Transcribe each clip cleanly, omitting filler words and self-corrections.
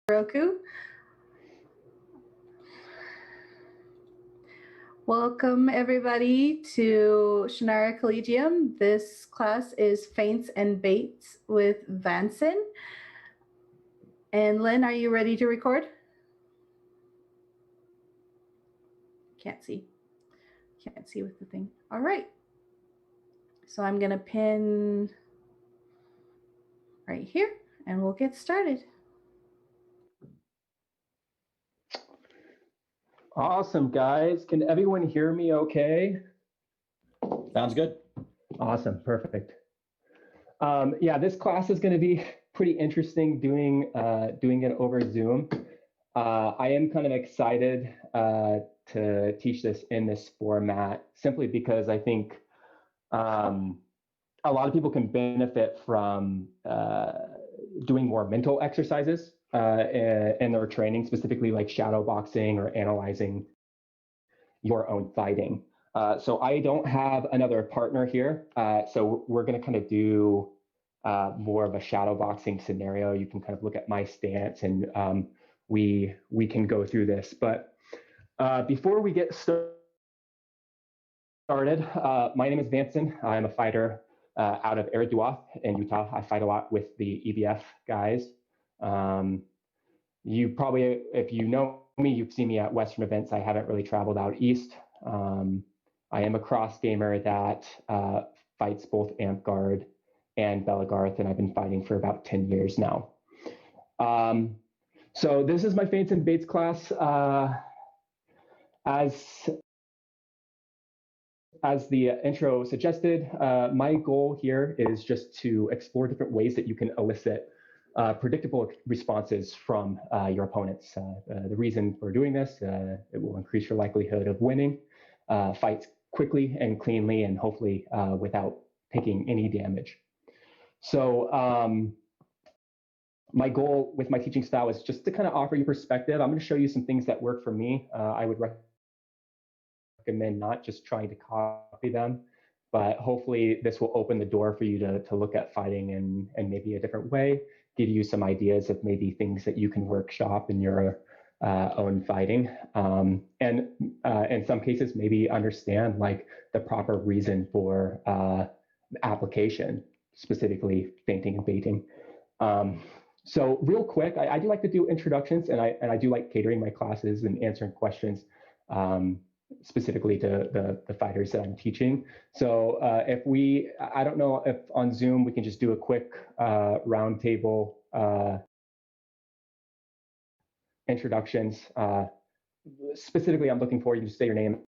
Roku. Welcome everybody to Shannara Collegium. This class is Feints and Baits with Vanson. And Lynn, are you ready to record? Can't see with the thing. All right. So I'm going to pin right here and we'll get started. Awesome, guys. Can everyone hear me okay? Sounds good. Awesome, perfect. Yeah, this class is going to be pretty interesting doing it over Zoom. I am kind of excited to teach this in this format simply because I think a lot of people can benefit from doing more mental exercises in their training, specifically like shadow boxing or analyzing your own fighting. So I don't have another partner here. So we're going to kind of do more of a shadow boxing scenario. You can kind of look at my stance and we can go through this. But before we get started, my name is Vanson. I'm a fighter out of Eriduoth in Utah. I fight a lot with the EBF guys. You probably, if you know me, you've seen me at Western events. I haven't really traveled out east. I am a cross gamer that fights both Amtgard and Belagarth, and I've been fighting for about 10 years now. So this is my Feints and Baits class. As the intro suggested, my goal here is just to explore different ways that you can elicit predictable responses from your opponents. The reason for doing this, it will increase your likelihood of winning fights quickly and cleanly and hopefully without taking any damage. So my goal with my teaching style is just to kind of offer you perspective. I'm going to show you some things that work for me. I would recommend not just trying to copy them, but hopefully this will open the door for you to look at fighting in maybe a different way, give you some ideas of maybe things that you can workshop in your own fighting. And in some cases, maybe understand like the proper reason for application, specifically feinting and baiting. So real quick, I do like to do introductions, and I do like catering my classes and answering questions specifically to the fighters that I'm teaching. So I don't know if on Zoom we can just do a quick roundtable introductions. Specifically, I'm looking for you to say your name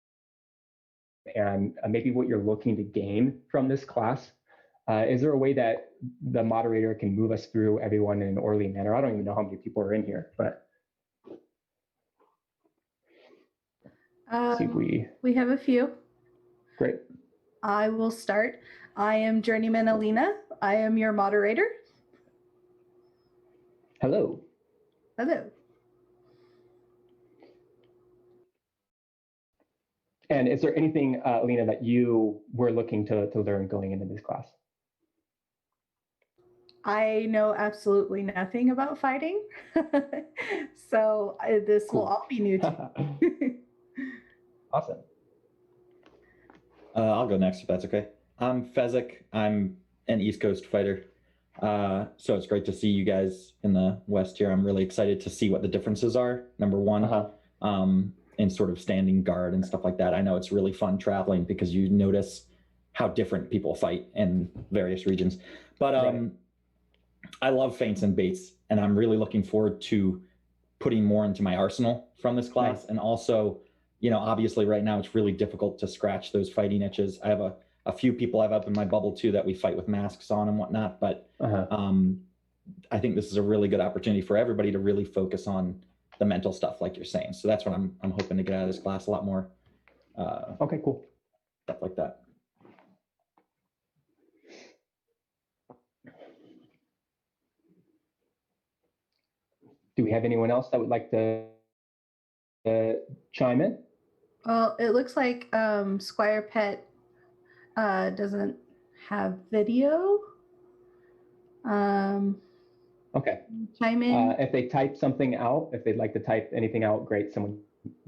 and maybe what you're looking to gain from this class. Is there a way that the moderator can move us through everyone in an orderly manner? I don't even know how many people are in here, but see if we have a few. Great. I will start. I am Journeyman Alina. I am your moderator. Hello. Hello. And is there anything, Alina, that you were looking to learn going into this class? I know absolutely nothing about fighting, so this will all be new to me. Awesome. I'll go next if that's okay. I'm Fezzik. I'm an East Coast fighter. So it's great to see you guys in the West here. I'm really excited to see what the differences are. Number one, in sort of standing guard and stuff like that. I know it's really fun traveling because you notice how different people fight in various regions. But right. I love feints and baits, and I'm really looking forward to putting more into my arsenal from this class. Nice. And also, you know, obviously right now it's really difficult to scratch those fighting itches. I have a few people I've up in my bubble too that we fight with masks on and whatnot, but I think this is a really good opportunity for everybody to really focus on the mental stuff like you're saying. So that's what I'm hoping to get out of this class, a lot more. Okay, cool. Stuff like that. Do we have anyone else that would like to chime in? Well, it looks like Squire Pet doesn't have video. Okay. Chime in. If they type something out, if they'd like to type anything out, great. Someone,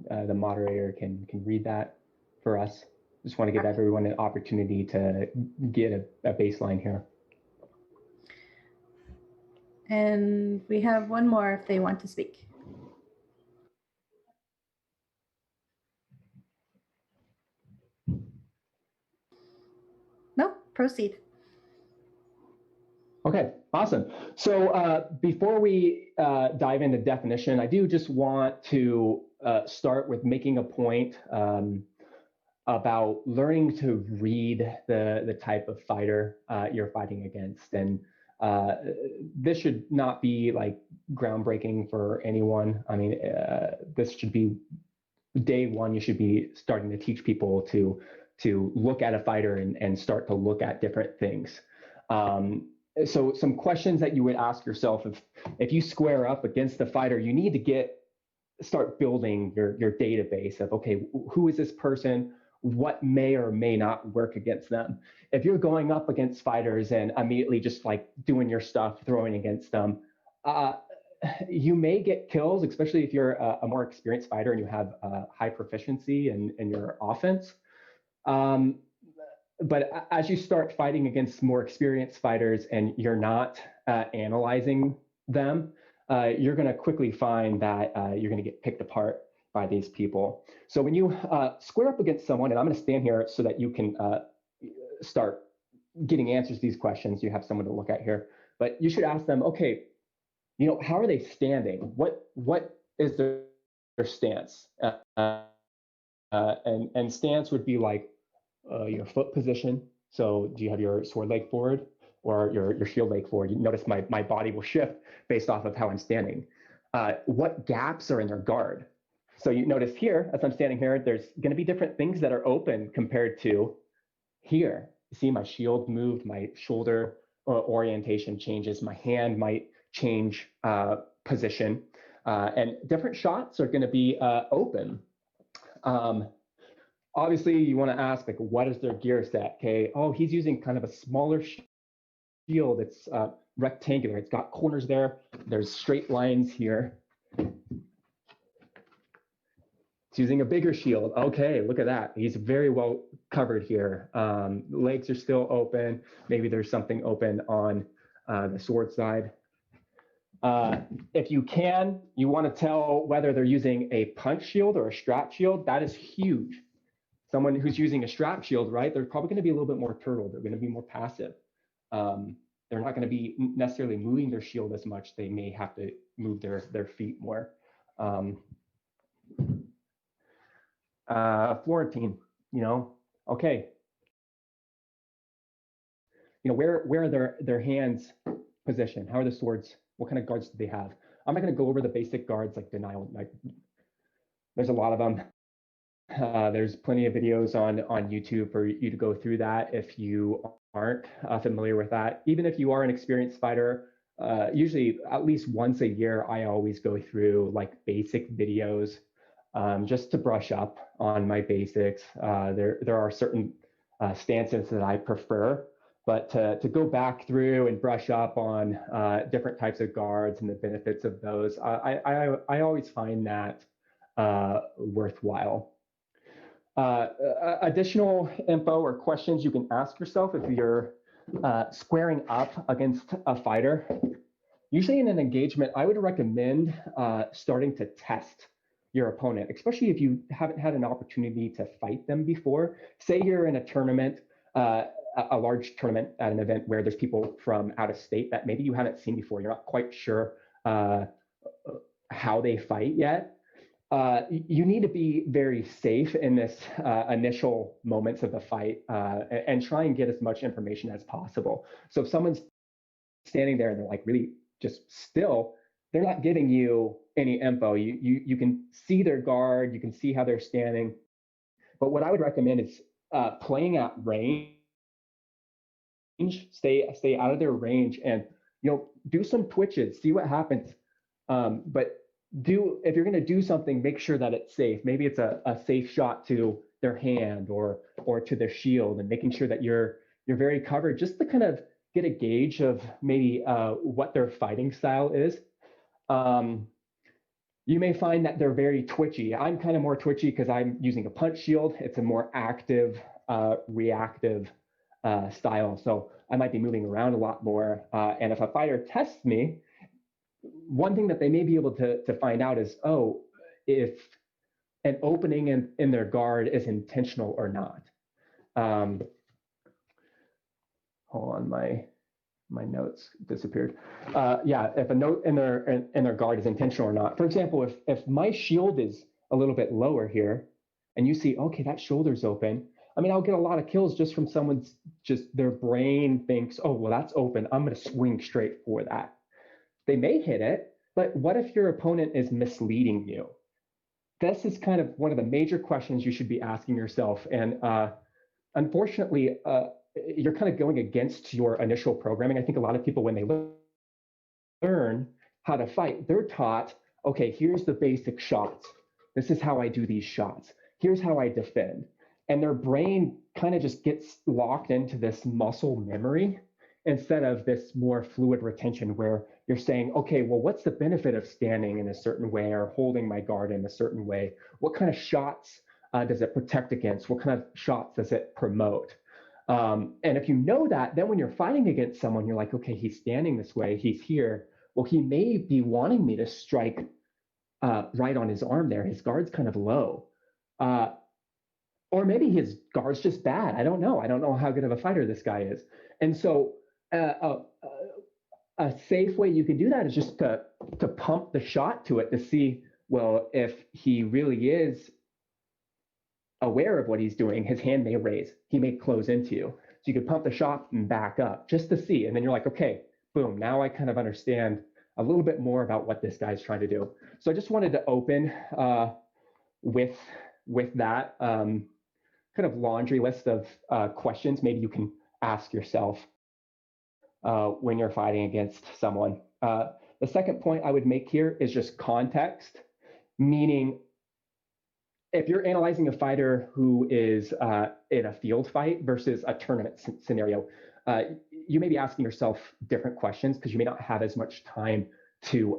the moderator can read that for us. Just want to give everyone an opportunity to get a baseline here. And we have one more if they want to speak. No, proceed. Okay, awesome. So before we dive into definition, I do just want to start with making a point about learning to read the type of fighter you're fighting against. And this should not be like groundbreaking for anyone. I mean, this should be day one. You should be starting to teach people to look at a fighter and start to look at different things. So some questions that you would ask yourself if you square up against the fighter, you need to start building your database of, okay, who is this person? What may or may not work against them? If you're going up against fighters and immediately just like doing your stuff, throwing against them, you may get kills, especially if you're a more experienced fighter and you have high proficiency in your offense. But as you start fighting against more experienced fighters and you're not analyzing them, you're going to quickly find that you're going to get picked apart by these people. So when you square up against someone, and I'm going to stand here so that you can start getting answers to these questions, you have someone to look at here, but you should ask them, okay, how are they standing? What is their stance? And stance would be like your foot position. So do you have your sword leg forward or your shield leg forward? You notice my body will shift based off of how I'm standing. What gaps are in their guard? So you notice here, as I'm standing here, there's going to be different things that are open compared to here. You see my shield moved, my shoulder orientation changes, my hand might change position, and different shots are going to be open. Obviously, you want to ask, like, what is their gear set? Okay, oh, he's using kind of a smaller shield. It's rectangular. It's got corners there. There's straight lines here. It's using a bigger shield. Okay, look at that. He's very well covered here. Legs are still open. Maybe there's something open on the sword side. If you want to tell whether they're using a punch shield or a strap shield. That is huge. Someone who's using a strap shield, right, they're probably going to be a little bit more turtle. They're going to be more passive. They're not going to be necessarily moving their shield as much. They may have to move their feet more. Florentine, okay. Where are their hands positioned? How are the swords? What kind of guards do they have? I'm not going to go over the basic guards like denial. There's a lot of them. There's plenty of videos on YouTube for you to go through that if you aren't familiar with that. Even if you are an experienced fighter, usually at least once a year, I always go through like basic videos just to brush up on my basics. There are certain stances that I prefer, but to go back through and brush up on different types of guards and the benefits of those, I always find that worthwhile. Additional info or questions you can ask yourself if you're squaring up against a fighter. Usually in an engagement, I would recommend starting to test your opponent, especially if you haven't had an opportunity to fight them before. Say you're in a tournament, a large tournament at an event where there's people from out of state that maybe you haven't seen before. You're not quite sure how they fight yet. You need to be very safe in this initial moments of the fight and try and get as much information as possible. So if someone's standing there and they're like really just still, they're not giving you any info. You can see their guard, you can see how they're standing. But what I would recommend is playing at range, stay out of their range, and do some twitches, see what happens. But if you're going to do something, make sure that it's safe. Maybe it's a safe shot to their hand or to their shield, and making sure that you're very covered, just to kind of get a gauge of maybe what their fighting style is. You may find that they're very twitchy. I'm kind of more twitchy because I'm using a punch shield. It's a more active, reactive style. So I might be moving around a lot more. And if a fighter tests me, one thing that they may be able to find out is, oh, if an opening in their guard is intentional or not. Hold on, my notes disappeared. Yeah, if a note in their guard is intentional or not. For example, if my shield is a little bit lower here, and you see, okay, that shoulder's open. I mean, I'll get a lot of kills just from someone's, just their brain thinks, oh, well, that's open. I'm going to swing straight for that. They may hit it, but what if your opponent is misleading you? This is kind of one of the major questions you should be asking yourself. And unfortunately, you're kind of going against your initial programming. I think a lot of people, when they learn how to fight, they're taught, okay, here's the basic shots. This is how I do these shots. Here's how I defend. And their brain kind of just gets locked into this muscle memory instead of this more fluid retention where you're saying, okay, well, what's the benefit of standing in a certain way or holding my guard in a certain way? What kind of shots does it protect against? What kind of shots does it promote? And if you know that, then when you're fighting against someone, you're like, okay, he's standing this way, he's here. Well, he may be wanting me to strike right on his arm there. His guard's kind of low. Or maybe his guard's just bad. I don't know. I don't know how good of a fighter this guy is. And so a safe way you can do that is just to pump the shot to it to see, well, if he really is aware of what he's doing, his hand may raise, he may close into you. So you could pump the shot and back up just to see. And then you're like, okay, boom, now I kind of understand a little bit more about what this guy's trying to do. So I just wanted to open with that kind of laundry list of questions maybe you can ask yourself when you're fighting against someone. The second point I would make here is just context, meaning if you're analyzing a fighter who is in a field fight versus a tournament scenario, you may be asking yourself different questions because you may not have as much time to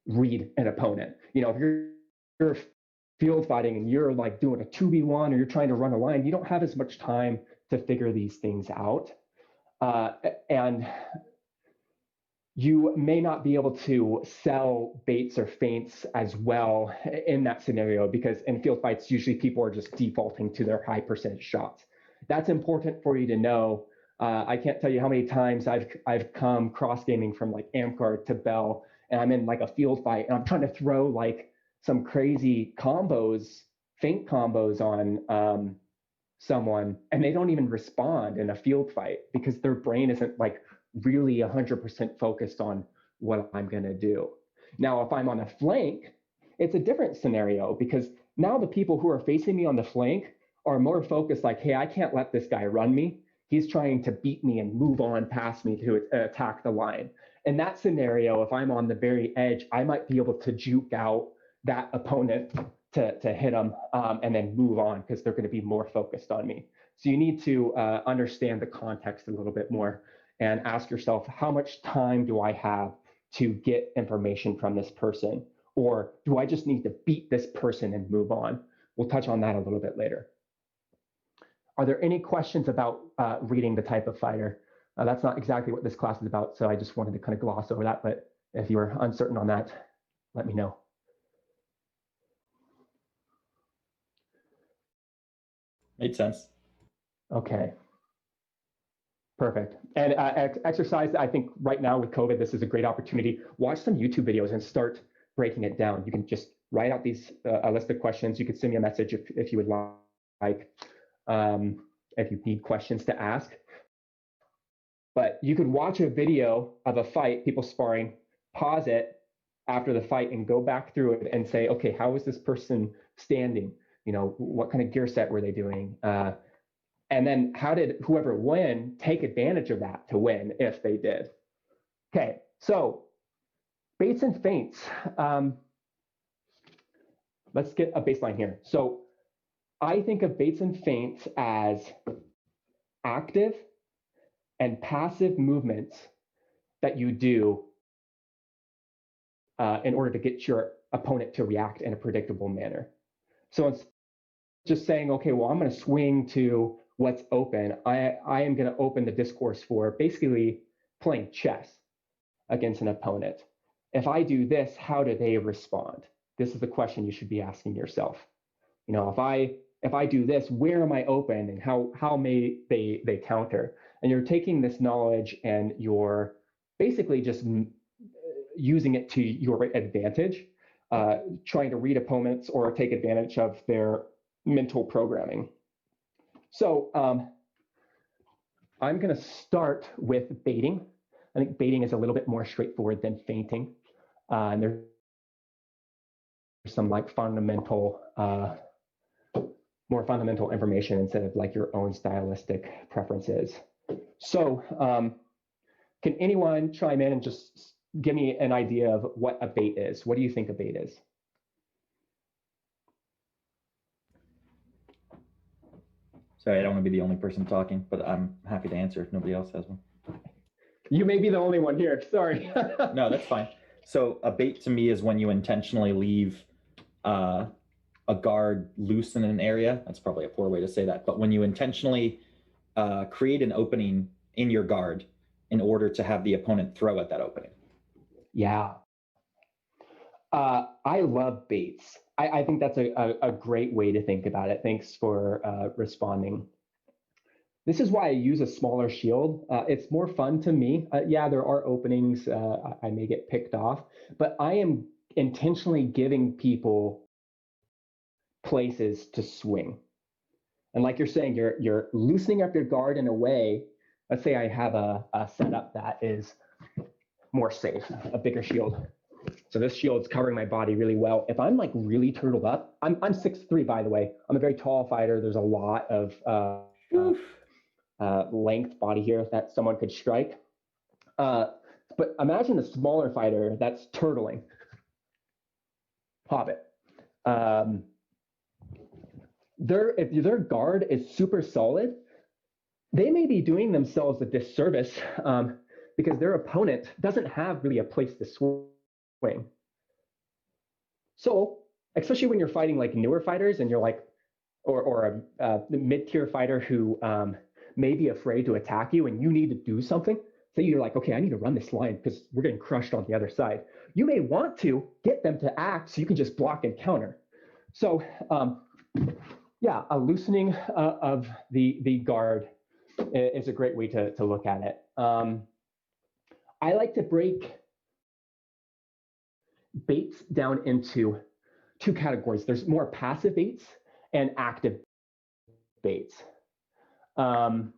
read an opponent. You know, if you're field fighting and you're like doing a 2v1 or you're trying to run a line, you don't have as much time to figure these things out. And you may not be able to sell baits or feints as well in that scenario because in field fights, usually people are just defaulting to their high percentage shots. That's important for you to know. I can't tell you how many times I've come cross gaming from like Amcard to Bell, and I'm in like a field fight and I'm trying to throw like some crazy combos, feint combos on someone, and they don't even respond in a field fight because their brain isn't like really 100% focused on what I'm going to do. Now, if I'm on a flank, it's a different scenario because now the people who are facing me on the flank are more focused like, hey, I can't let this guy run me. He's trying to beat me and move on past me to attack the line. In that scenario, if I'm on the very edge, I might be able to juke out that opponent to hit them and then move on because they're going to be more focused on me. So you need to understand the context a little bit more and ask yourself, how much time do I have to get information from this person? Or do I just need to beat this person and move on? We'll touch on that a little bit later. Are there any questions about reading the type of fighter? That's not exactly what this class is about, so I just wanted to kind of gloss over that, but if you are uncertain on that, let me know. Made sense. Okay. Perfect. And exercise, I think right now with COVID, this is a great opportunity. Watch some YouTube videos and start breaking it down. You can just write out these a list of questions. You could send me a message if you would like, if you need questions to ask. But you could watch a video of a fight, people sparring, pause it after the fight and go back through it and say, okay, how is this person standing? You know, what kind of gear set were they doing? And then how did whoever win take advantage of that to win if they did? Okay, so baits and feints. Let's get a baseline here. So I think of baits and feints as active and passive movements that you do in order to get your opponent to react in a predictable manner. So it's just saying, okay, well, I'm going to swing to what's open. I am going to open the discourse for basically playing chess against an opponent. If I do this, how do they respond? This is the question you should be asking yourself. You know, if I do this, where am I open, and how may they counter? And you're taking this knowledge and you're basically just using it to your advantage, trying to read opponents or take advantage of their mental programming. So I'm going to start with baiting. I think baiting is a little bit more straightforward than feinting. And there's some like more fundamental information instead of like your own stylistic preferences. So can anyone chime in and just give me an idea of what a bait is? What do you think a bait is? Sorry, I don't want to be the only person talking, but I'm happy to answer if nobody else has one. You may be the only one here. Sorry. No, that's fine. So a bait to me is when you intentionally leave a guard loose in an area. That's probably a poor way to say that. But when you intentionally create an opening in your guard in order to have the opponent throw at that opening. Yeah. I love baits. I think that's a great way to think about it. Thanks for responding. This is why I use a smaller shield. It's more fun to me. Yeah, there are openings. I may get picked off, but I am intentionally giving people places to swing. And like you're saying, you're loosening up your guard in a way. Let's say I have a setup that is more safe, a bigger shield. So this shield's covering my body really well. If I'm like really turtled up, I'm 6'3", by the way. I'm a very tall fighter. There's a lot of length body here that someone could strike. But imagine a smaller fighter that's turtling. Hobbit. If their guard is super solid, they may be doing themselves a disservice because their opponent doesn't have really a place to swing. So, especially when you're fighting like newer fighters and you're like, or a mid-tier fighter who may be afraid to attack you and you need to do something. Say you're like, okay, I need to run this line because we're getting crushed on the other side. You may want to get them to act so you can just block and counter. So yeah, a loosening of the guard is a great way to look at it. I like to break baits down into two categories. There's more passive baits and active baits. And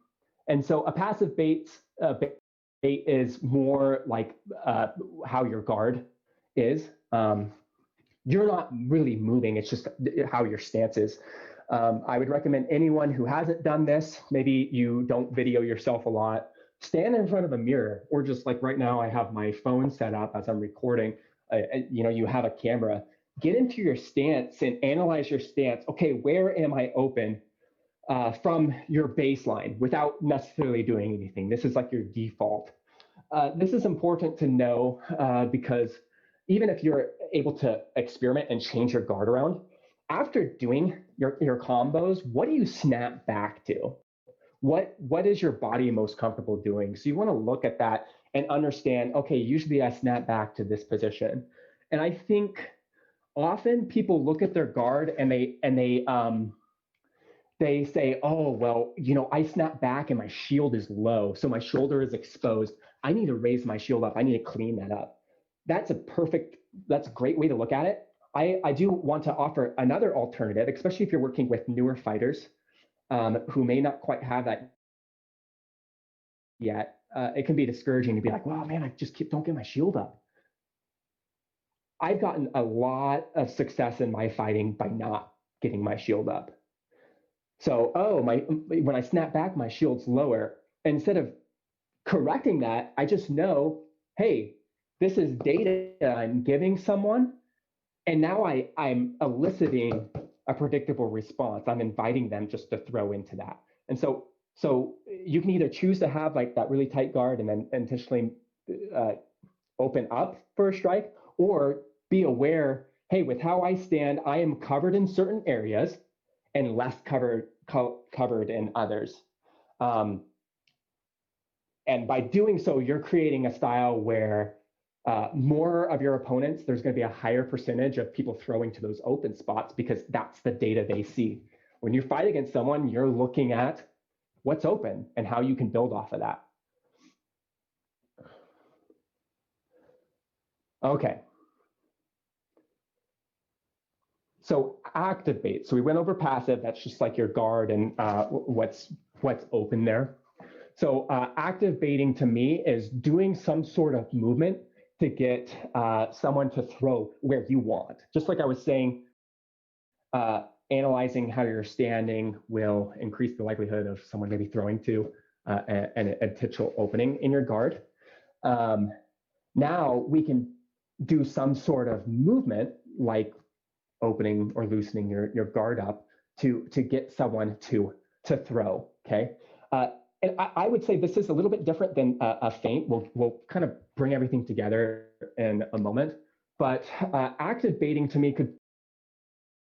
so a passive bait is more like how your guard is. You're not really moving, it's just how your stance is. I would recommend anyone who hasn't done this, maybe you don't video yourself a lot, stand in front of a mirror, or just like right now I have my phone set up as I'm recording, you have a camera, get into your stance and analyze your stance. Okay, where am I open from your baseline without necessarily doing anything? This is like your default. This is important to know because even if you're able to experiment and change your guard around, after doing your combos, what do you snap back to? What is your body most comfortable doing? So you want to look at that and understand, okay, usually I snap back to this position. And I think often people look at their guard and they say, oh, well, I snap back and my shield is low, so my shoulder is exposed. I need to raise my shield up. I need to clean that up. That's a great way to look at it. I do want to offer another alternative, especially if you're working with newer fighters who may not quite have that yet. It can be discouraging to be like, wow, man, I just don't get my shield up. I've gotten a lot of success in my fighting by not getting my shield up. So, when I snap back, my shield's lower. Instead of correcting that, I just know, hey, this is data I'm giving someone, and now I'm eliciting a predictable response. I'm inviting them just to throw into that. And so So you can either choose to have like that really tight guard and then intentionally open up for a strike, or be aware, hey, with how I stand, I am covered in certain areas and less covered in others. And by doing so, you're creating a style where more of your opponents, there's going to be a higher percentage of people throwing to those open spots because that's the data they see. When you fight against someone, you're looking at what's open and how you can build off of that. Okay. So active bait. So we went over passive. That's just like your guard and what's open there. So active baiting to me is doing some sort of movement to get someone to throw where you want. Just like I was saying, analyzing how you're standing will increase the likelihood of someone maybe throwing to an intentional opening in your guard. Now we can do some sort of movement like opening or loosening your guard up to get someone to throw, okay? And I would say this is a little bit different than a feint. We'll kind of bring everything together in a moment. But active baiting to me could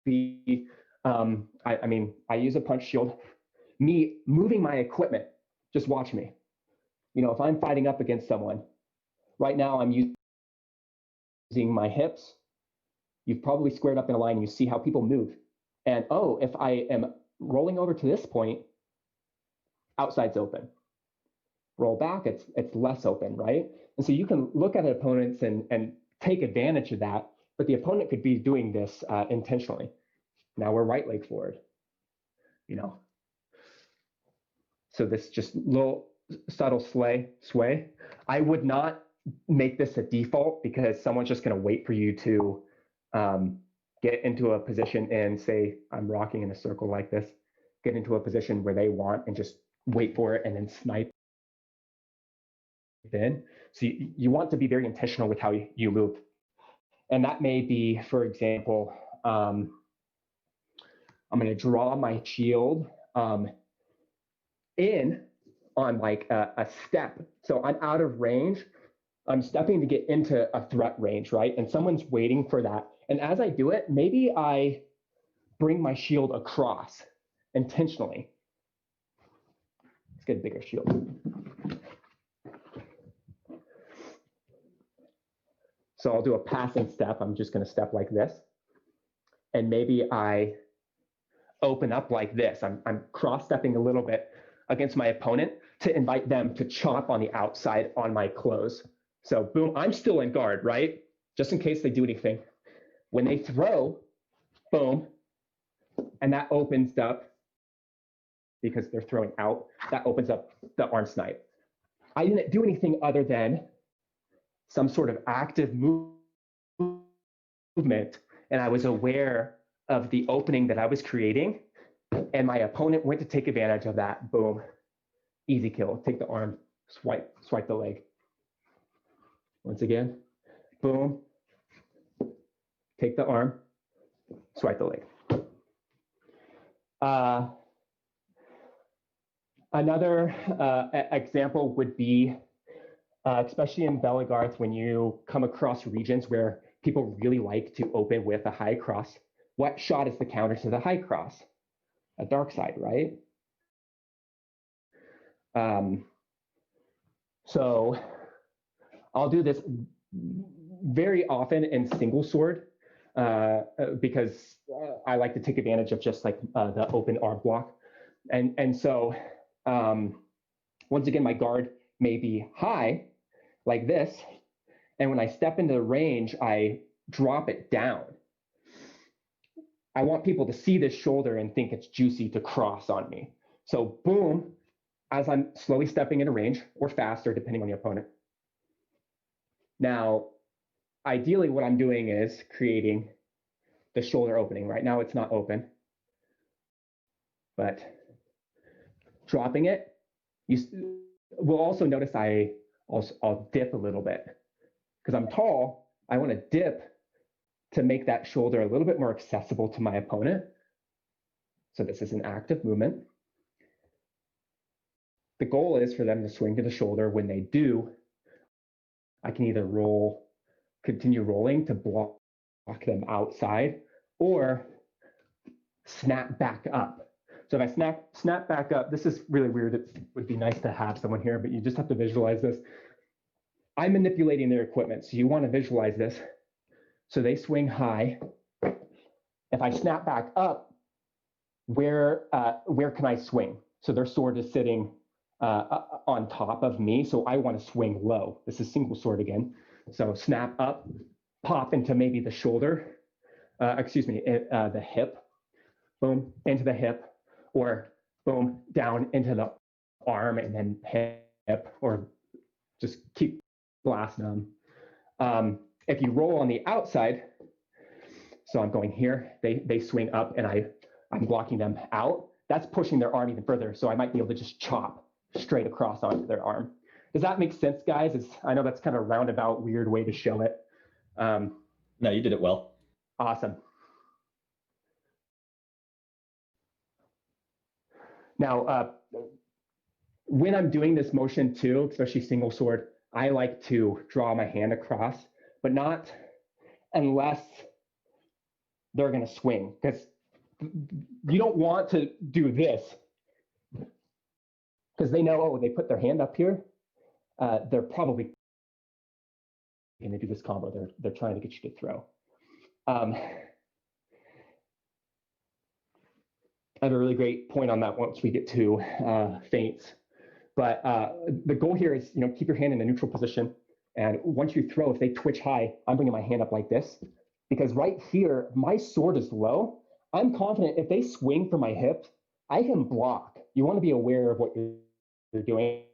be, I mean, I use a punch shield. Me moving my equipment, just watch me. You know, if I'm fighting up against someone, right now I'm using my hips. You've probably squared up in a line and you see how people move. And oh, if I am rolling over to this point, outside's open. Roll back, it's less open, right? And so you can look at opponents and take advantage of that, but the opponent could be doing this intentionally. Now we're right leg forward, you know. So this just little subtle sway. I would not make this a default because someone's just gonna wait for you to get into a position and say, I'm rocking in a circle like this, get into a position where they want and just wait for it and then snipe in. So you want to be very intentional with how you move. And that may be, for example, I'm going to draw my shield in on like a step. So I'm out of range. I'm stepping to get into a threat range, right? And someone's waiting for that. And as I do it, maybe I bring my shield across intentionally. Let's get a bigger shield. So I'll do a passing step. I'm just going to step like this. And maybe I open up like this. I'm cross-stepping a little bit against my opponent to invite them to chop on the outside on my close. So boom, I'm still in guard, right? Just in case they do anything. When they throw, boom, and that opens up, because they're throwing out, that opens up the arm snipe. I didn't do anything other than some sort of active movement, and I was aware of the opening that I was creating, and my opponent went to take advantage of that. Boom, easy kill. Take the arm, swipe the leg. Once again, boom, take the arm, swipe the leg. Another example would be, especially in Belagarth, when you come across regions where people really like to open with a high cross, what shot is the counter to the high cross? A dark side, right? So I'll do this very often in single sword because I like to take advantage of just like the open arm block. And so once again, my guard may be high like this. And when I step into the range, I drop it down. I want people to see this shoulder and think it's juicy to cross on me. So boom, as I'm slowly stepping into range, or faster, depending on the opponent. Now, ideally what I'm doing is creating the shoulder opening. Right now it's not open, but dropping it, you will also notice I'll dip a little bit. Because I'm tall, I want to dip to make that shoulder a little bit more accessible to my opponent. So this is an active movement. the goal is for them to swing to the shoulder. When they do, I can either continue rolling to block them outside, or snap back up. So if I snap back up, this is really weird. It would be nice to have someone here, but you just have to visualize this. I'm manipulating their equipment, so you want to visualize this. So they swing high. If I snap back up, where can I swing? So their sword is sitting on top of me, so I want to swing low. This is single sword again. So snap up, pop into maybe the shoulder, the hip, boom, into the hip, or boom, down into the arm and then hip, or just keep blasting them. If you roll on the outside, so I'm going here, they swing up and I'm blocking them out. That's pushing their arm even further. So I might be able to just chop straight across onto their arm. Does that make sense, guys? I know that's kind of a roundabout, weird way to show it. No, you did it well. Awesome. Now, when I'm doing this motion too, especially single sword, I like to draw my hand across, but not unless they're going to swing, because you don't want to do this because they know, oh, they put their hand up here. They're probably going to do this combo. They're trying to get you to throw. I have a really great point on that once we get to feints. But the goal here is, keep your hand in a neutral position. And once you throw, if they twitch high, I'm bringing my hand up like this. Because right here, my sword is low. I'm confident if they swing for my hip, I can block. You want to be aware of what you're doing.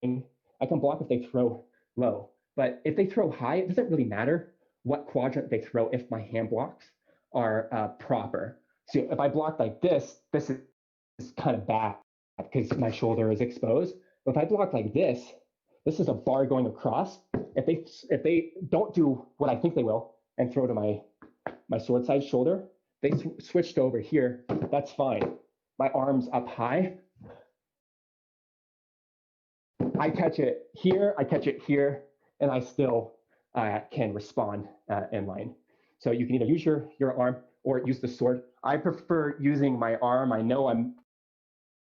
I can block if they throw low. But if they throw high, it doesn't really matter what quadrant they throw if my hand blocks are proper. So if I block like this is kind of bad because my shoulder is exposed. But if I block like this is a bar going across. If they don't do what I think they will and throw to my sword side shoulder, they switched over here, that's fine. My arm's up high. I catch it here, and I still can respond in line. So you can either use your arm or use the sword. I prefer using my arm. I know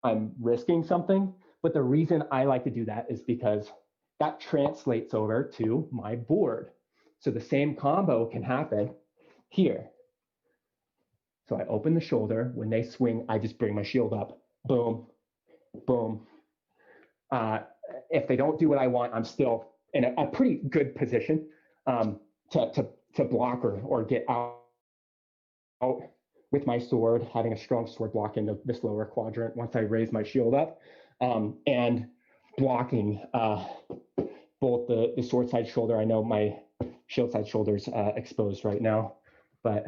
I'm risking something, but the reason I like to do that is because that translates over to my board. So the same combo can happen here. So I open the shoulder. When they swing, I just bring my shield up. Boom, boom. If they don't do what I want, I'm still in a pretty good position to block or get out with my sword, having a strong sword block into this lower quadrant once I raise my shield up, and blocking both the sword side shoulder. I know my shield side shoulder's exposed right now, but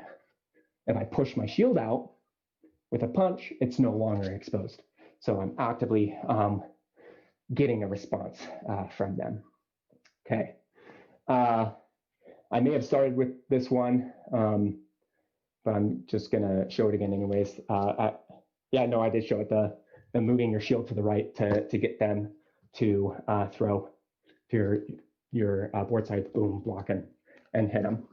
if I push my shield out with a punch, it's no longer exposed. So I'm actively getting a response from them. Okay. I may have started with this one, but I'm just gonna show it again anyways. I did show it, the moving your shield to the right to get them to throw to your board side, boom, block and hit them.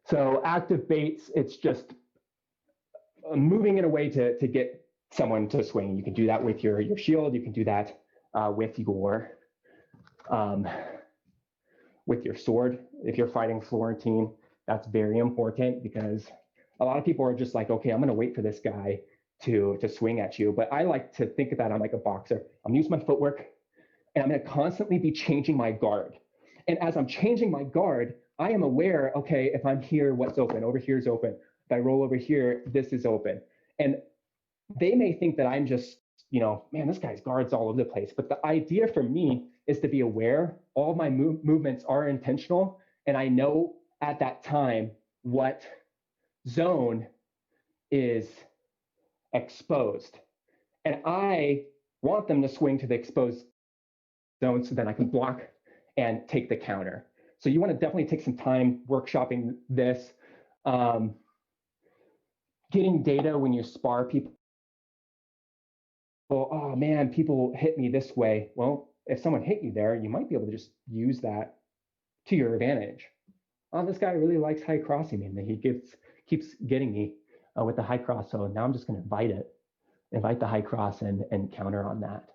So active baits, it's just moving in a way to get someone to swing. You can do that with your shield. You can do that with your sword. If you're fighting Florentine, that's very important because a lot of people are just like, okay, I'm going to wait for this guy to swing at you. But I like to think of that I'm like a boxer. I'm using my footwork, and I'm going to constantly be changing my guard. And as I'm changing my guard, I am aware, okay, if I'm here, what's open? Over here is open. If I roll over here, this is open. And they may think that I'm just, man, this guy's guard's all over the place. But the idea for me is to be aware all my movements are intentional, and I know at that time what zone is exposed. And I want them to swing to the exposed zone so then I can block and take the counter. So you want to definitely take some time workshopping this, getting data when you spar people oh man, people hit me this way. Well, if someone hit you there, you might be able to just use that to your advantage. Oh, this guy really likes high crossing me, and he keeps getting me with the high cross. So now I'm just going to invite the high cross and counter on that.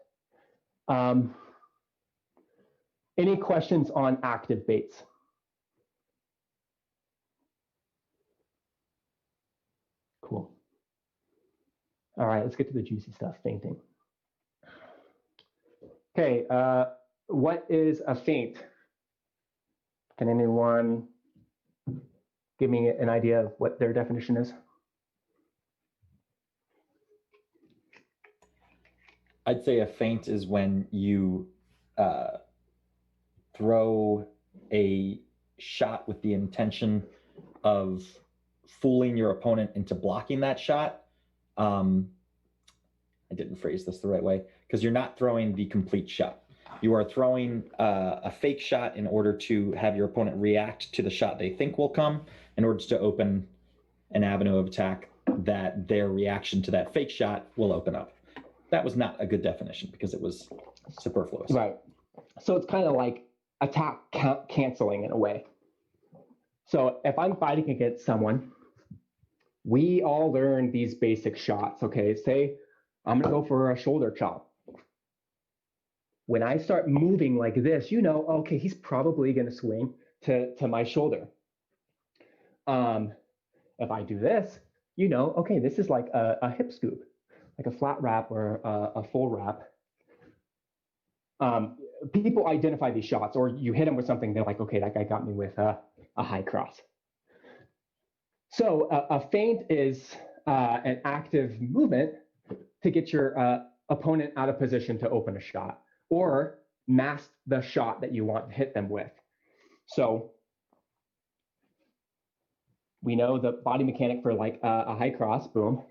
Any questions on active baits? Cool. All right, let's get to the juicy stuff, feinting. Okay, what is a feint? Can anyone give me an idea of what their definition is? I'd say a feint is when you throw a shot with the intention of fooling your opponent into blocking that shot. I didn't phrase this the right way, because you're not throwing the complete shot. You are throwing a fake shot in order to have your opponent react to the shot they think will come, in order to open an avenue of attack that their reaction to that fake shot will open up. That was not a good definition because it was superfluous. Right. So it's kind of like attack canceling in a way. So if I'm fighting against someone, we all learn these basic shots. Okay, say I'm going to go for a shoulder chop. When I start moving like this, you know, okay, he's probably going to swing to my shoulder. If I do this, you know, okay, this is like a hip scoop, like a flat wrap or a full wrap. People identify these shots, or you hit them with something, they're like, okay, that guy got me with a high cross. So a feint is an active movement to get your opponent out of position to open a shot, or mask the shot that you want to hit them with. So we know the body mechanic for like a high cross, boom.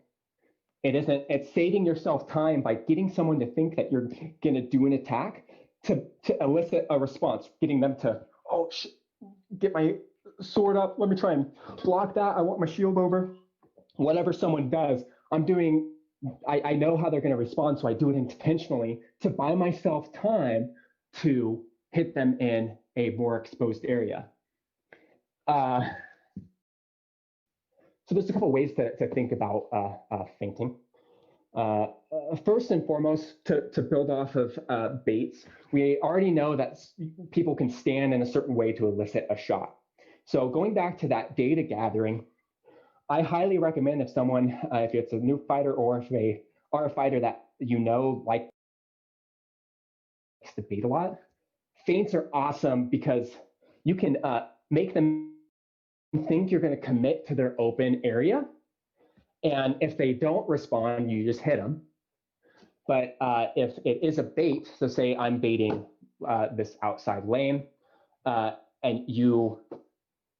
It's saving yourself time by getting someone to think that you're going to do an attack to elicit a response, getting them to, oh, get my sword up. Let me try and block that. I want my shield over. Whatever someone does, I know how they're going to respond, so I do it intentionally to buy myself time to hit them in a more exposed area. So there's a couple of ways to think about feinting. First and foremost, to build off of baits, we already know that people can stand in a certain way to elicit a shot. So going back to that data gathering, I highly recommend if someone, if it's a new fighter or if they are a fighter that you know likes to bait a lot, feints are awesome because you can make them think you're going to commit to their open area. And if they don't respond, you just hit them. But if it is a bait, so say I'm baiting this outside lane, and you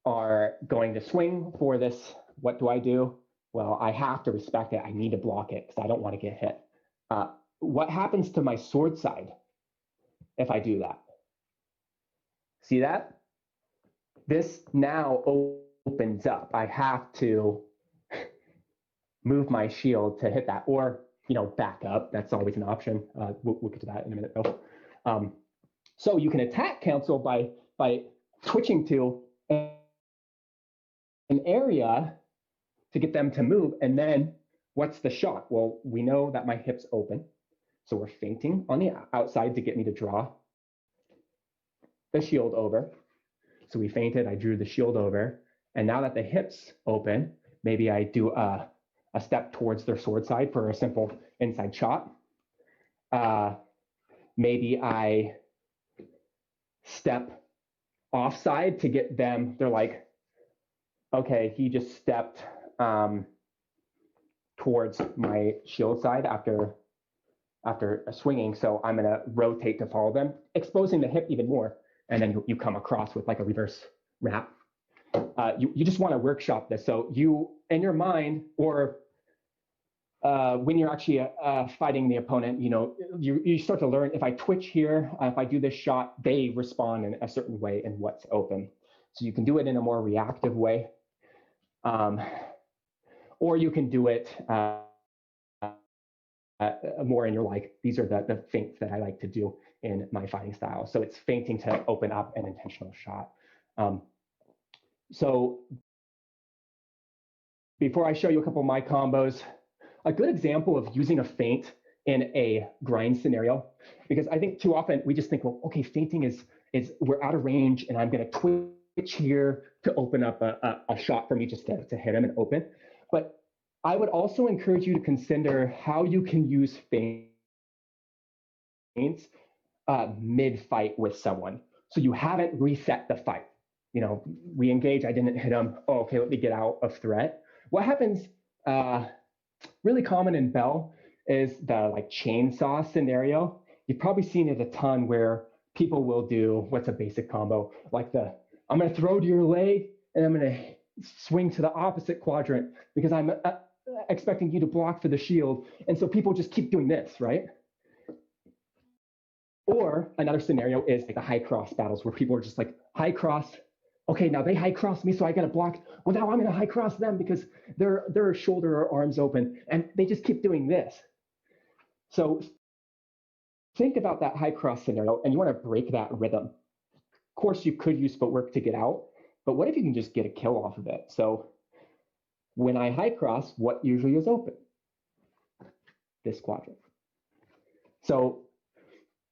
are going to swing for this, what do I do? Well, I have to respect it. I need to block it because I don't want to get hit. What happens to my sword side if I do that? See that? This now opens up. I have to move my shield to hit that, or back up. That's always an option. We'll get to that in a minute, though. So you can attack cancel by switching to an area to get them to move, and then what's the shot? Well, we know that my hip's open, so we're feinting on the outside to get me to draw the shield over. So we feinted, I drew the shield over, and now that the hip's open, maybe I do a step towards their sword side for a simple inside shot. Maybe I step offside to get them, they're like, okay, he just stepped towards my shield side after swinging, so I'm gonna rotate to follow them, exposing the hip even more, and then you come across with like a reverse wrap. You just wanna workshop this, so you, in your mind, or when you're actually fighting the opponent, you start to learn, if I twitch here, if I do this shot, they respond in a certain way in what's open. So you can do it in a more reactive way. Or you can do it more and you're like, these are the feints that I like to do in my fighting style. So it's feinting to open up an intentional shot. So before I show you a couple of my combos, a good example of using a feint in a grind scenario, because I think too often we just think, well, okay, feinting is we're out of range and I'm going to twitch here to open up a shot for me just to hit him and open. But I would also encourage you to consider how you can use feints mid-fight with someone. So you haven't reset the fight. You know, we engage, I didn't hit him. Oh, okay, let me get out of threat. What happens really common in Bell is the like chainsaw scenario. You've probably seen it a ton where people will do what's a basic combo, like I'm going to throw to your leg and I'm going to swing to the opposite quadrant because I'm expecting you to block for the shield. And so people just keep doing this, right? Or another scenario is like the high cross battles where people are just like high cross. Okay, now they high cross me, so I got to block. Well, now I'm going to high cross them because their shoulder or arms open, and they just keep doing this. So think about that high cross scenario, and you want to break that rhythm. Of course, you could use footwork to get out, but what if you can just get a kill off of it? So when I high cross, what usually is open? This quadrant. So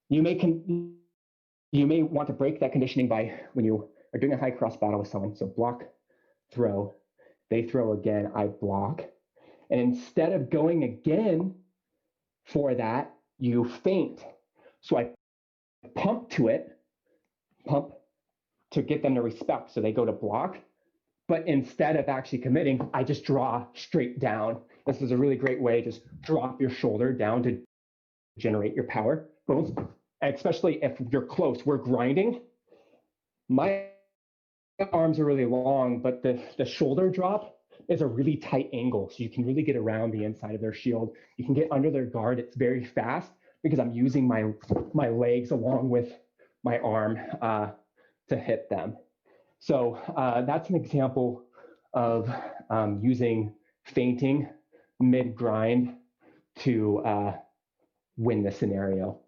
you may want to break that conditioning by when you are doing a high cross battle with someone. So block, throw, they throw again, I block. And instead of going again for that, you feint. So I pump to get them to respect. So they go to block. But instead of actually committing, I just draw straight down. This is a really great way. Just drop your shoulder down to generate your power. Boom. Especially if you're close, we're grinding. My arms are really long, but the shoulder drop is a really tight angle. So you can really get around the inside of their shield. You can get under their guard. It's very fast because I'm using my legs along with my arm to hit them. So that's an example of using feinting mid-grind to win the scenario.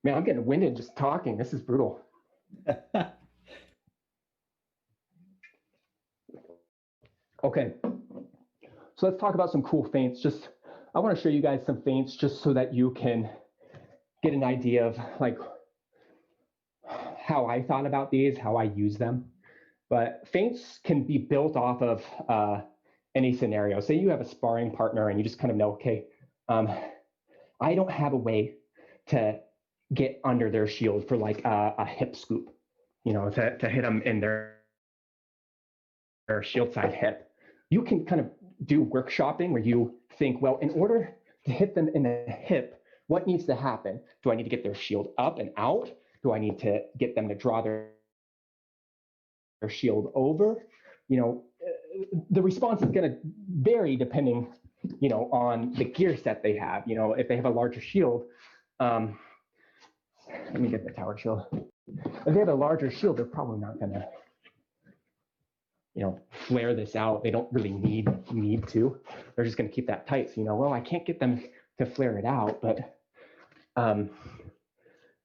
Man, I'm getting winded just talking. This is brutal. Okay, so let's talk about some cool feints. I want to show you guys some feints just so that you can get an idea of like how I thought about these, how I use them. But feints can be built off of any scenario. Say you have a sparring partner and you just kind of know, okay, I don't have a way to get under their shield for like a hip scoop, you know, to hit them in their shield side hip. You can kind of do workshopping where you think, well, in order to hit them in the hip, what needs to happen? Do I need to get their shield up and out? Do I need to get them to draw their shield over? You know, the response is going to vary depending, you know, on the gear set they have. You know, if they have a larger shield, let me get the tower shield. If they have a larger shield, they're probably not going to, you know, flare this out. They don't really need to. They're just going to keep that tight. So, you know, well, I can't get them to flare it out, but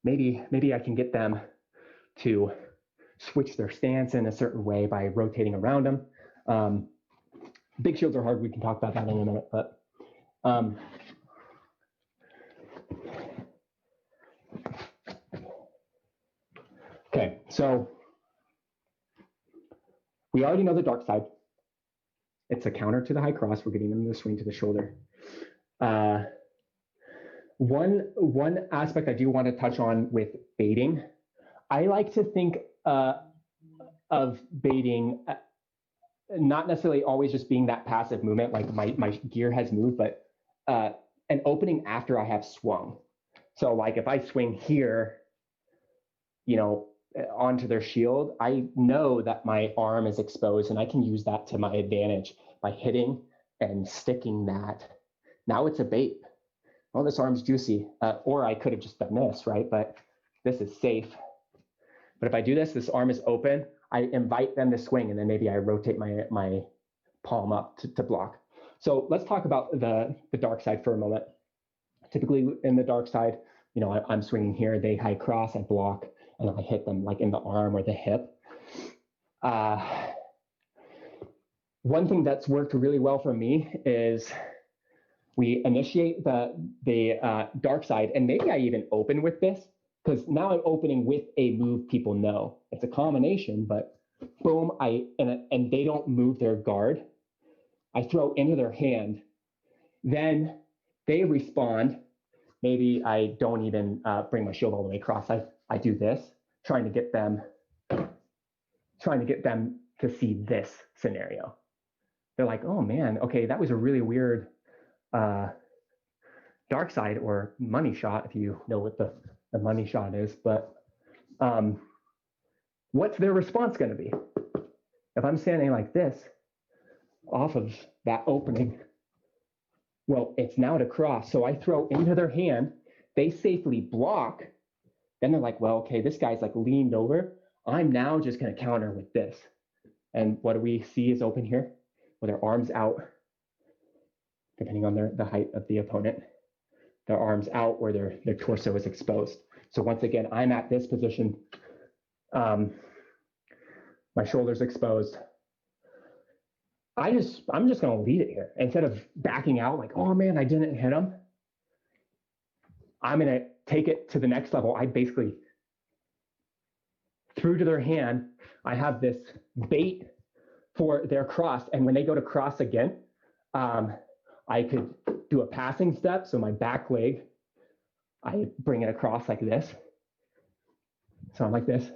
maybe I can get them to switch their stance in a certain way by rotating around them. Big shields are hard. We can talk about that in a minute, but okay, so we already know the dark side. It's a counter to the high cross. We're getting them to swing to the shoulder. One aspect I do want to touch on with baiting, I like to think of baiting not necessarily always just being that passive movement, like my gear has moved, but an opening after I have swung. So like if I swing here, you know, onto their shield, I know that my arm is exposed and I can use that to my advantage by hitting and sticking that. Now it's a bait. Oh, this arm's juicy. Or I could have just done this, right? But this is safe. But if I do this arm is open. I invite them to swing, and then maybe I rotate my palm up to block. So let's talk about the dark side for a moment. Typically in the dark side, I'm swinging here, they high cross, I block, and I hit them like in the arm or the hip. One thing that's worked really well for me is we initiate the dark side, and maybe I even open with this, because now I'm opening with a move people know. It's a combination, but boom, and they don't move their guard. I throw into their hand, then they respond. Maybe I don't even bring my shield all the way across. I do this, trying to get them to see this scenario. They're like, oh man, okay, that was a really weird dark side or money shot, if you know what the money shot is. But what's their response going to be? If I'm standing like this off of that opening, well, it's now to cross. So I throw into their hand, they safely block. Then they're like, well, okay, this guy's like leaned over. I'm now just going to counter with this. And what do we see is open here? With their arms out, depending on the height of the opponent. Their arms out where their torso is exposed. So once again, I'm at this position. My shoulders exposed. I'm just going to lead it here. Instead of backing out like, oh man, I didn't hit him. I'm going to take it to the next level. I basically threw to their hand. I have this bait for their cross. And when they go to cross again, I could do a passing step. So my back leg, I bring it across like this. So I'm like this.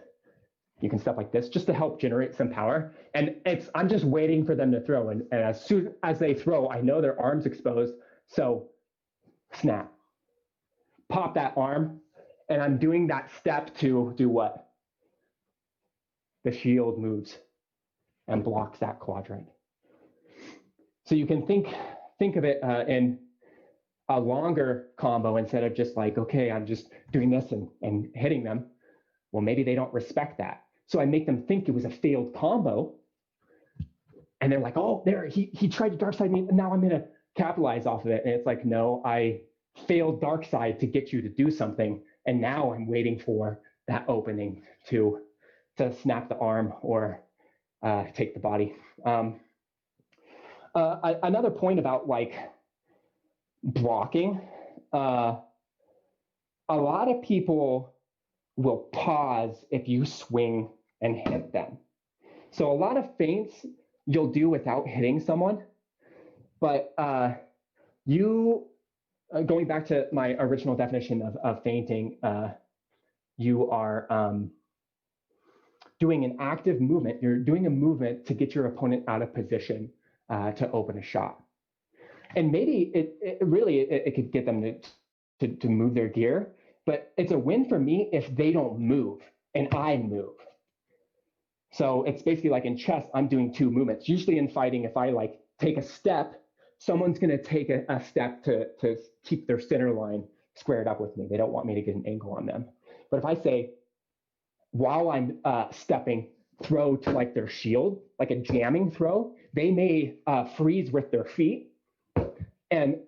You can step like this just to help generate some power. And I'm just waiting for them to throw. And as soon as they throw, I know their arm's exposed. So snap, pop that arm. And I'm doing that step to do what? The shield moves and blocks that quadrant. So you can think of it in a longer combo instead of just like, okay, I'm just doing this and hitting them. Well, maybe they don't respect that. So I make them think it was a failed combo. And they're like, oh, there, he tried to dark side me. Now I'm going to capitalize off of it. And it's like, no, I failed dark side to get you to do something. And now I'm waiting for that opening to snap the arm or take the body. Another point about like blocking, a lot of people will pause if you swing and hit them. So a lot of feints you'll do without hitting someone, but going back to my original definition of feinting, you are doing an active movement. You're doing a movement to get your opponent out of position to open a shot. And maybe it could get them to move their gear, but it's a win for me if they don't move and I move. So it's basically like in chess, I'm doing two movements. Usually in fighting, if I like take a step, someone's going to take a step to keep their center line squared up with me. They don't want me to get an angle on them. But if I say, while I'm stepping, throw to like their shield, like a jamming throw, they may freeze with their feet. And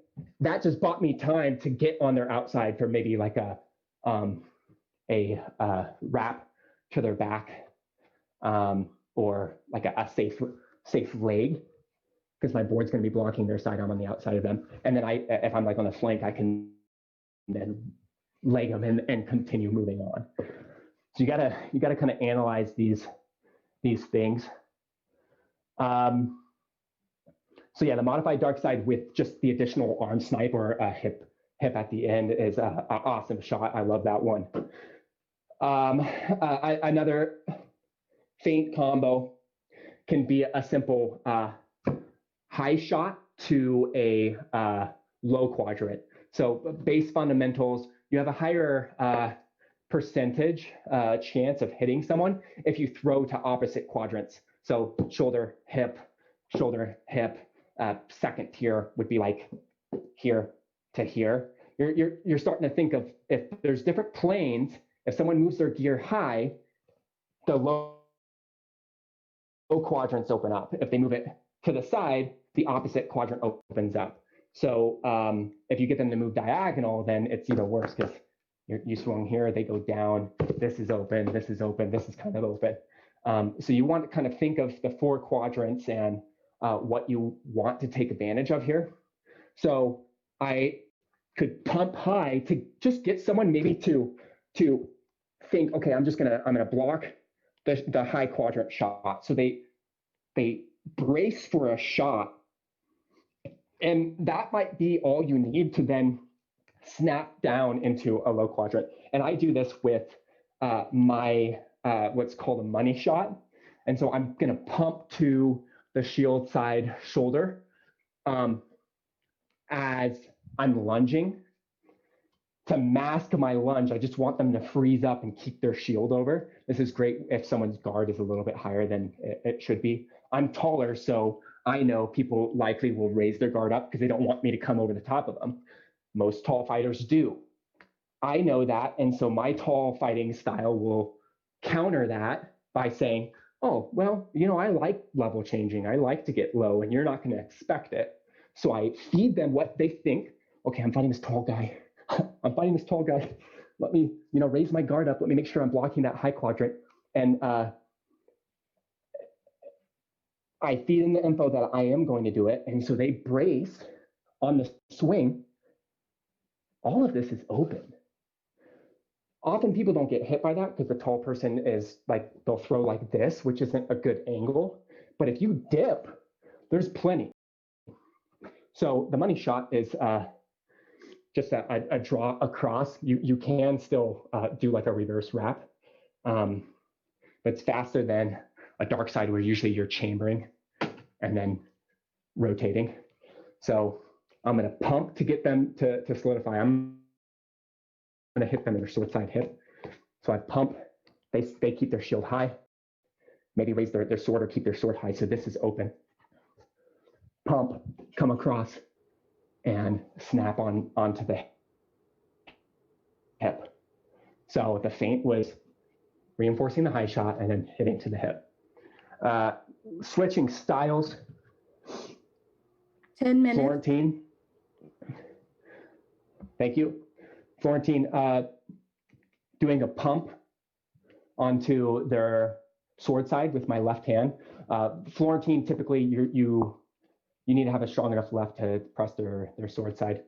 that just bought me time to get on their outside for maybe like a wrap to their back or like a safe leg, because my board's going to be blocking their side. I'm on the outside of them. And then if I'm like on the flank, I can then leg them and continue moving on. So you gotta kind of analyze these things. So yeah, the modified dark side with just the additional arm snipe or a hip at the end is an awesome shot. I love that one. Another feint combo can be a simple high shot to a low quadrant. So base fundamentals, you have a higher percentage chance of hitting someone if you throw to opposite quadrants. So shoulder, hip, second tier would be like here to here. You're starting to think of, if there's different planes, if someone moves their gear high, the low quadrants open up. If they move it to the side, the opposite quadrant opens up. So if you get them to move diagonal, then it's even worse because you swung here, they go down, this is open, this is open, this is kind of open. So you want to kind of think of the 4 quadrants and what you want to take advantage of here. So I could pump high to just get someone maybe to think, okay, I'm gonna block the high quadrant shot. So they brace for a shot, and that might be all you need to then snap down into a low quadrant. And I do this with my what's called a money shot. And so I'm gonna pump to the shield side shoulder as I'm lunging. To mask my lunge, I just want them to freeze up and keep their shield over. This is great if someone's guard is a little bit higher than it should be. I'm taller, so I know people likely will raise their guard up because they don't want me to come over the top of them. Most tall fighters do. I know that, and so my tall fighting style will counter that by saying, oh, well, I like level changing. I like to get low, and you're not going to expect it. So I feed them what they think. Okay, I'm fighting this tall guy. I'm fighting this tall guy. Let me, raise my guard up. Let me make sure I'm blocking that high quadrant. And I feed in the info that I am going to do it. And so they brace on the swing. All of this is open. Often people don't get hit by that because the tall person is like, they'll throw like this, which isn't a good angle. But if you dip, there's plenty. So the money shot is just a draw across. You can still do like a reverse wrap, but it's faster than a dark side where usually you're chambering and then rotating. So I'm gonna pump to get them to solidify. I'm gonna hit them in their sword side hip. So I pump, they keep their shield high, maybe raise their sword or keep their sword high. So this is open. Pump, come across, and snap onto the hip. So the feint was reinforcing the high shot and then hitting to the hip. Switching styles. 10 minutes. Florentine. Thank you. Florentine doing a pump onto their sword side with my left hand. Florentine, typically you need to have a strong enough left to press their sword side.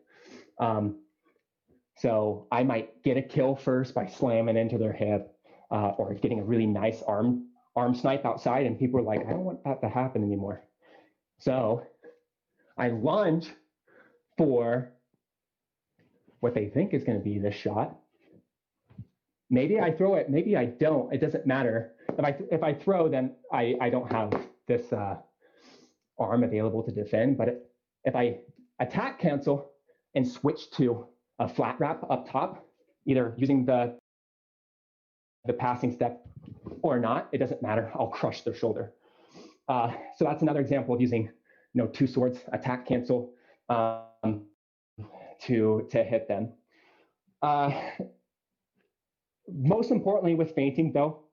So I might get a kill first by slamming into their hip or getting a really nice arm snipe outside, and people are like, I don't want that to happen anymore. So I lunge for what they think is going to be this shot. Maybe I throw it, maybe I don't. It doesn't matter. If I throw, then I don't have this arm available to defend. But if I attack cancel and switch to a flat wrap up top, either using the passing step or not, it doesn't matter. I'll crush their shoulder. So that's another example of using 2 swords, attack cancel to hit them. Most importantly with feinting though,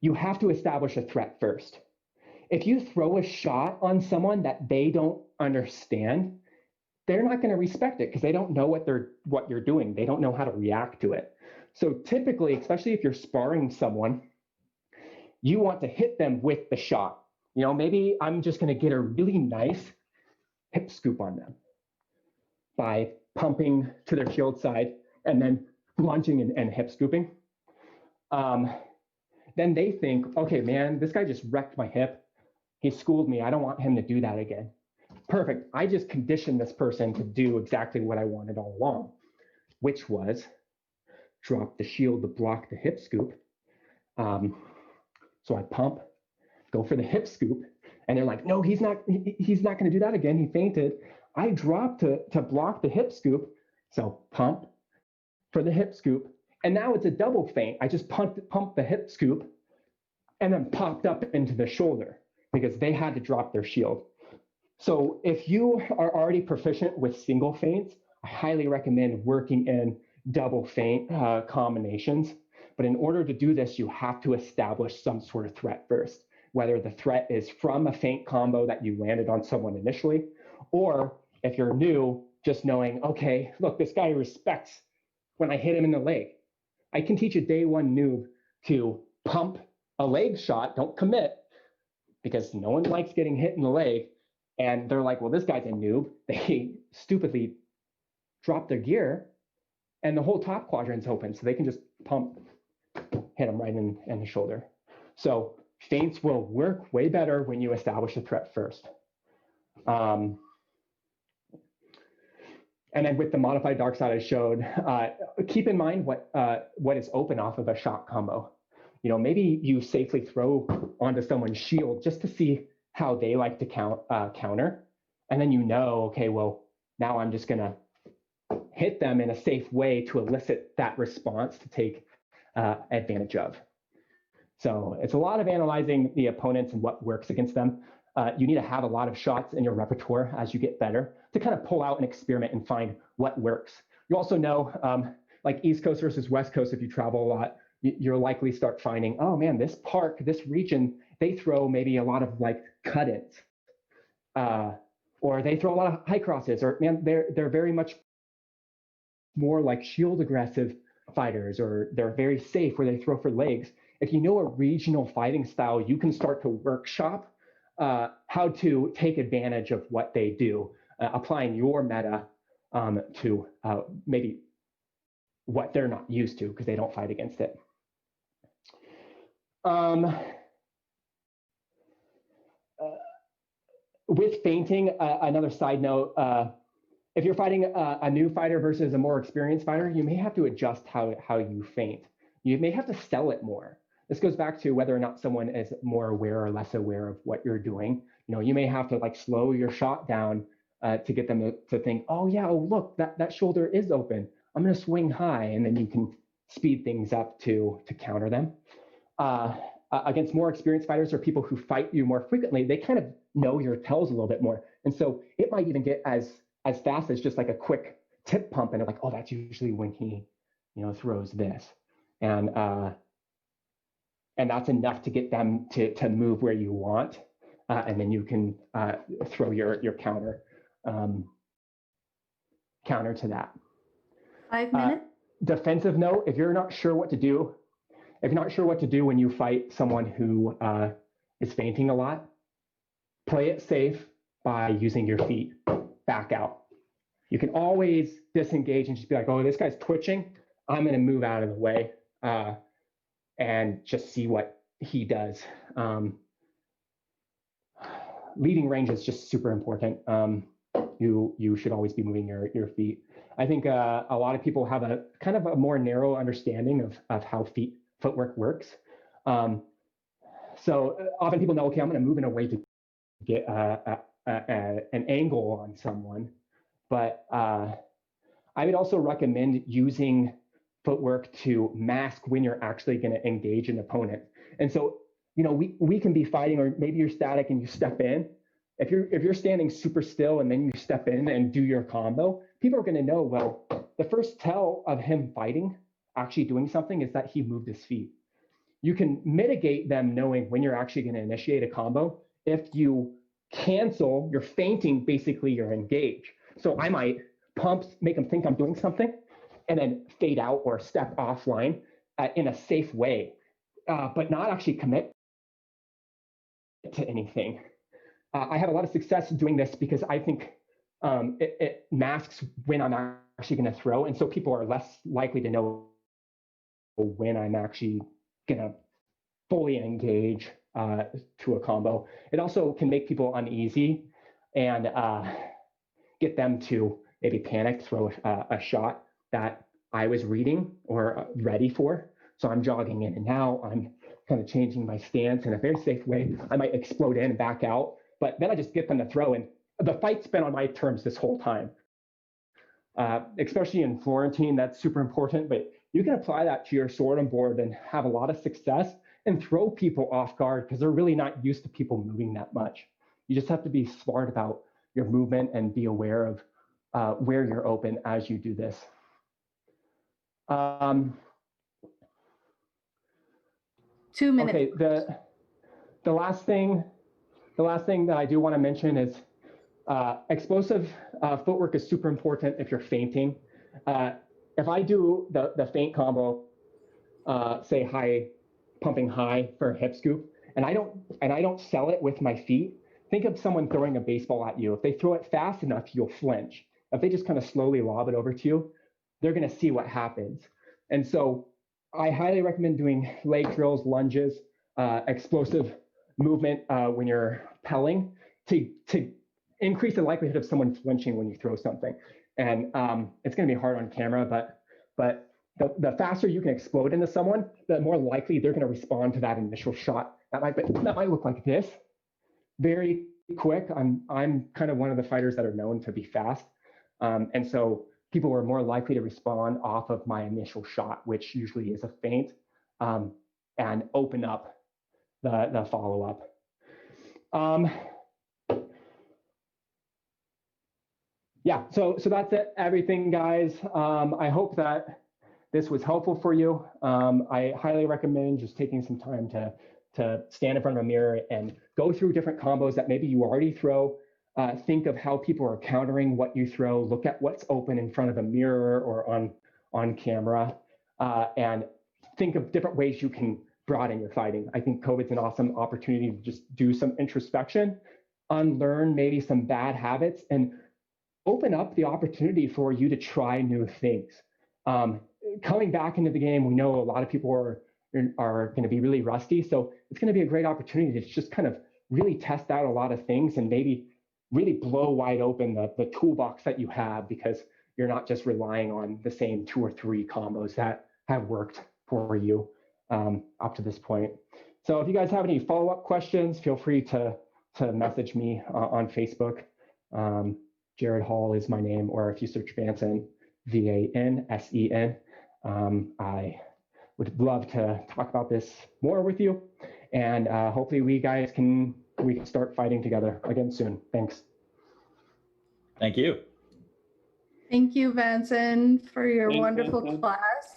you have to establish a threat first. If you throw a shot on someone that they don't understand, they're not going to respect it because they don't know what you're doing. They don't know how to react to it. So typically, especially if you're sparring someone, you want to hit them with the shot. Maybe I'm just going to get a really nice hip scoop on them by pumping to their shield side and then lunging and hip scooping. Then they think, okay, man, this guy just wrecked my hip. He schooled me. I don't want him to do that again. Perfect. I just conditioned this person to do exactly what I wanted all along, which was drop the shield to block the hip scoop. So I pump, go for the hip scoop, and they're like, no, he's not going to do that again. He fainted. I drop to block the hip scoop. So pump for the hip scoop. And now it's a double feint. I just pumped the hip scoop and then popped up into the shoulder because they had to drop their shield. So if you are already proficient with single feints, I highly recommend working in double feint combinations. But in order to do this, you have to establish some sort of threat first. whether the threat is from a feint combo that you landed on someone initially, or if you're new, just knowing, okay, look, this guy respects when I hit him in the leg. I can teach a day one noob to pump a leg shot, don't commit, because no one likes getting hit in the leg. And they're like, well, this guy's a noob. They stupidly drop their gear and the whole top quadrant's open. So they can just pump, hit them right in the shoulder. So feints will work way better when you establish a threat first. And then with the modified dark side I showed, keep in mind what is open off of a shot combo. You know, maybe you safely throw onto someone's shield just to see how they like to counter. And then you know, okay, well, now I'm just gonna hit them in a safe way to elicit that response to take advantage of. So it's a lot of analyzing the opponents and what works against them. You need to have a lot of shots in your repertoire as you get better to kind of pull out and experiment and find what works. You also know, like East Coast versus West Coast, if you travel a lot, you'll likely start finding, oh man, this park, this region, they throw maybe a lot of like cut-ins, or they throw a lot of high crosses, or man, they're very much more like shield aggressive fighters, or they're very safe where they throw for legs. If you know a regional fighting style, you can start to workshop how to take advantage of what they do, applying your meta to maybe what they're not used to because they don't fight against it. With feinting, another side note, if you're fighting a new fighter versus a more experienced fighter, you may have to adjust how you feint. You may have to sell it more. This goes back to whether or not someone is more aware or less aware of what you're doing. You know, you may have to like slow your shot down to get them to think, oh yeah, oh look, that shoulder is open. I'm gonna swing high, and then you can speed things up to counter them. Against more experienced fighters or people who fight you more frequently, they kind of know your tells a little bit more. And so it might even get as fast as just like a quick tip pump, and they're like, oh, that's usually when he, you know, throws this. And that's enough to get them to move where you want. And then you can throw your counter to that. 5 minutes. Defensive note, if you're not sure what to do, when you fight someone who is feinting a lot, play it safe by using your feet. Back out. You can always disengage and just be like, oh, this guy's twitching. I'm going to move out of the way and just see what he does. Leading range is just super important. You should always be moving your feet. I think a lot of people have a kind of a more narrow understanding of how footwork works. So often people know, okay, I'm going to move in a way to get an angle on someone. But I would also recommend using footwork to mask when you're actually going to engage an opponent. And so, you know, we can be fighting, or maybe you're static and you step in. If you're standing super still and then you step in and do your combo, people are going to know, well, the first tell of him fighting, actually doing something, is that he moved his feet. You can mitigate them knowing when you're actually going to initiate a combo if you cancel, you're feinting basically your engage. So I might pump, make them think I'm doing something, and then fade out or step offline in a safe way, but not actually commit to anything. I have a lot of success doing this because I think it masks when I'm actually going to throw, and so people are less likely to know when I'm actually going to fully engage to a combo. It also can make people uneasy and get them to maybe panic, throw a shot that I was reading or ready for. So I'm jogging in, and now I'm kind of changing my stance in a very safe way. I might explode in and back out, but then I just get them to throw, and the fight's been on my terms this whole time. Especially in Florentine, that's super important, but you can apply that to your sword and board and have a lot of success and throw people off guard because they're really not used to people moving that much. You just have to be smart about your movement and be aware of where you're open as you do this. 2 minutes. Okay, the last thing that I do want to mention is explosive footwork is super important if you're feinting. If I do the feint combo, say high, pumping high for a hip scoop, and I don't sell it with my feet, think of someone throwing a baseball at you. If they throw it fast enough, you'll flinch. If they just kind of slowly lob it over to you, they're going to see what happens. And so I highly recommend doing leg drills, lunges, explosive movement when you're pelling to increase the likelihood of someone flinching when you throw something. And it's going to be hard on camera, but the faster you can explode into someone, the more likely they're going to respond to that initial shot. That might look like this, very quick. I'm kind of one of the fighters that are known to be fast, and so people were more likely to respond off of my initial shot, which usually is a feint, and open up the follow up. Yeah, so that's it, everything, guys. I hope that this was helpful for you. I highly recommend just taking some time to stand in front of a mirror and go through different combos that maybe you already throw. Think of how people are countering what you throw. Look at what's open in front of a mirror or on camera, and think of different ways you can broaden your fighting. I think COVID's an awesome opportunity to just do some introspection, unlearn maybe some bad habits, and open up the opportunity for you to try new things. Coming back into the game, we know a lot of people are going to be really rusty. So it's going to be a great opportunity to just kind of really test out a lot of things and maybe really blow wide open the toolbox that you have, because you're not just relying on the same 2 or 3 combos that have worked for you up to this point. So if you guys have any follow-up questions, feel free to message me on Facebook. Jared Hall is my name, or if you search Vansen, Vansen, I would love to talk about this more with you, and hopefully we can start fighting together again soon. Thanks. Thank you. Thank you, Vansen, for your Thanks, wonderful Vansen. class.